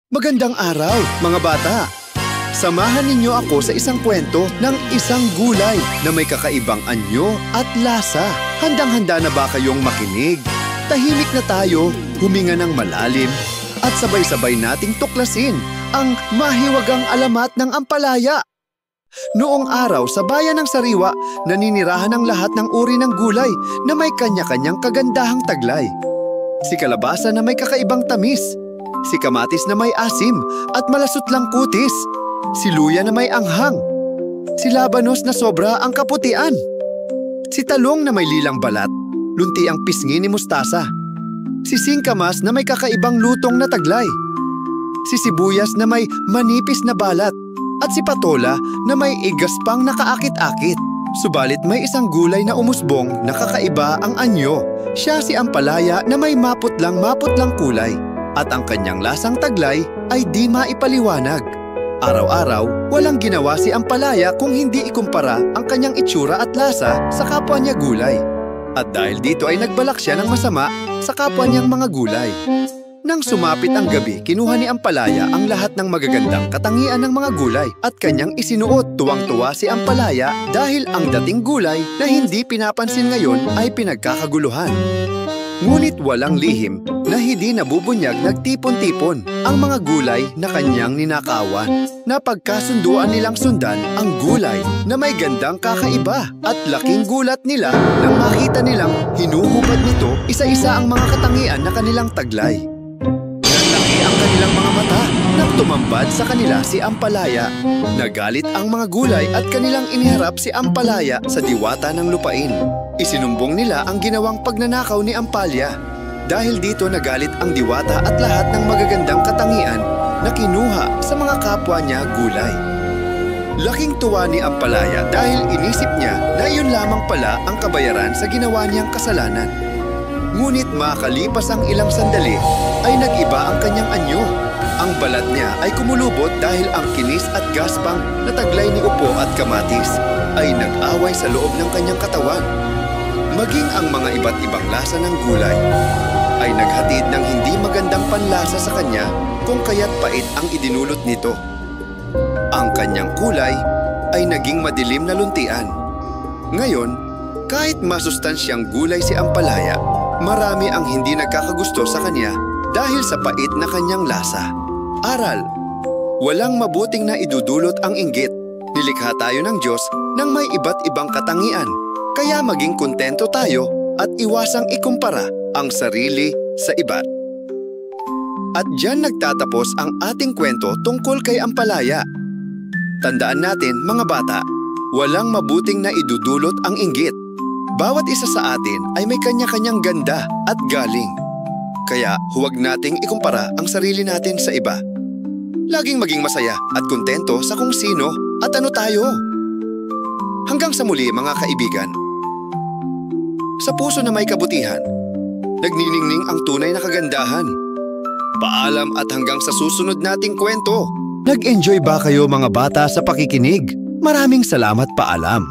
Magandang araw, mga bata! Samahan ninyo ako sa isang kwento ng isang gulay na may kakaibang anyo at lasa. Handang-handa na ba kayong makinig? Tahimik na tayo, huminga ng malalim, at sabay-sabay nating tuklasin ang mahiwagang alamat ng ampalaya. Noong araw sa bayan ng Sariwa, naninirahan ang lahat ng uri ng gulay na may kanya-kanyang kagandahang taglay. Si kalabasa na may kakaibang tamis, si kamatis na may asim at malasutlang kutis, si luya na may anghang, si labanos na sobra ang kaputian, si talong na may lilang balat, lunti ang pisngi ni mustasa, si singkamas na may kakaibang lutong na taglay, si sibuyas na may manipis na balat, at si patola na may igaspang nakaakit-akit. Subalit may isang gulay na umusbong na kakaiba ang anyo. Siya si ampalaya na may maputlang kulay. At ang kanyang lasang taglay ay di maipaliwanag. Araw-araw, walang ginawa si ampalaya kung hindi ikumpara ang kanyang itsura at lasa sa kapwa niya gulay. At dahil dito ay nagbalak siya ng masama sa kapwa niyang mga gulay. Nang sumapit ang gabi, kinuha ni ampalaya ang lahat ng magagandang katangian ng mga gulay at kanyang isinuot. Tuwang-tuwa si ampalaya dahil ang dating gulay na hindi pinapansin ngayon ay pinagkakaguluhan. Ngunit walang lihim na hindi nabubunyag nagtipon-tipon ang mga gulay na kanyang ninakawan. Napagkasunduan nilang sundan ang gulay na may gandang kakaiba at laking gulat nila nang makita nilang hinuhubad nito isa-isa ang mga katangian na kanilang taglay. Nalaki ang kanilang mga mata nang tumambad sa kanila si ampalaya. Nagalit ang mga gulay at kanilang iniharap si ampalaya sa diwata ng lupain. Isinumbong nila ang ginawang pagnanakaw ni Ampalya. Dahil dito nagalit ang diwata at lahat ng magagandang katangian na kinuha sa mga kapwa niya gulay. Laking tuwa ni Ampalaya dahil inisip niya na iyon lamang pala ang kabayaran sa ginawa niyang kasalanan. Ngunit makalipas ang ilang sandali ay nag-iba ang kanyang anyo. Ang balat niya ay kumulubot dahil ang kinis at gaspang na taglay ni upo at kamatis ay nag-away sa loob ng kanyang katawan. Maging ang mga iba't ibang lasa ng gulay ay naghatid ng hindi magandang panlasa sa kanya kung kaya't pait ang idinulot nito. Ang kanyang kulay ay naging madilim na luntian. Ngayon, kahit masustansyang gulay si ampalaya, marami ang hindi nagkakagusto sa kanya dahil sa pait na kanyang lasa. Aral, walang mabuting na idudulot ang inggit. Nilikha tayo ng Diyos ng may iba't ibang katangian. Kaya maging kontento tayo at iwasang ikumpara ang sarili sa iba. At diyan nagtatapos ang ating kwento tungkol kay ampalaya. Tandaan natin, mga bata, walang mabuting na idudulot ang inggit. Bawat isa sa atin ay may kanya-kanyang ganda at galing. Kaya huwag nating ikumpara ang sarili natin sa iba. Laging maging masaya at kontento sa kung sino at ano tayo. Hanggang sa muli, mga kaibigan. Sa puso na may kabutihan, nagniningning ang tunay na kagandahan. Paalam at hanggang sa susunod nating kwento. Nag-enjoy ba kayo, mga bata, sa pakikinig? Maraming salamat, paalam.